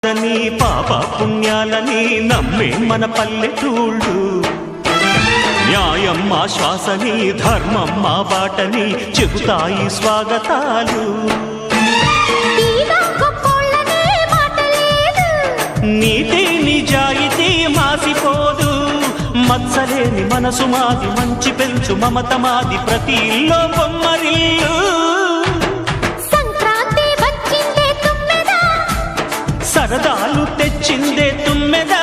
నీ పాప పుణ్యాలని నమ్మే మన పల్లెటూళ్ళు, న్యాయం మా శ్వాసని ధర్మం మా బాటని చెబుతాయి స్వాగతాలు. నీతి నిజాయితీ మాసిపోదు, మత్సలేని మనసు మాది, మంచి పెంచు మమత మాది, ప్రతి ఇల్లో బొమ్మరిల్లు. సరదాలు తెచ్చిందే తుమ్మెదా.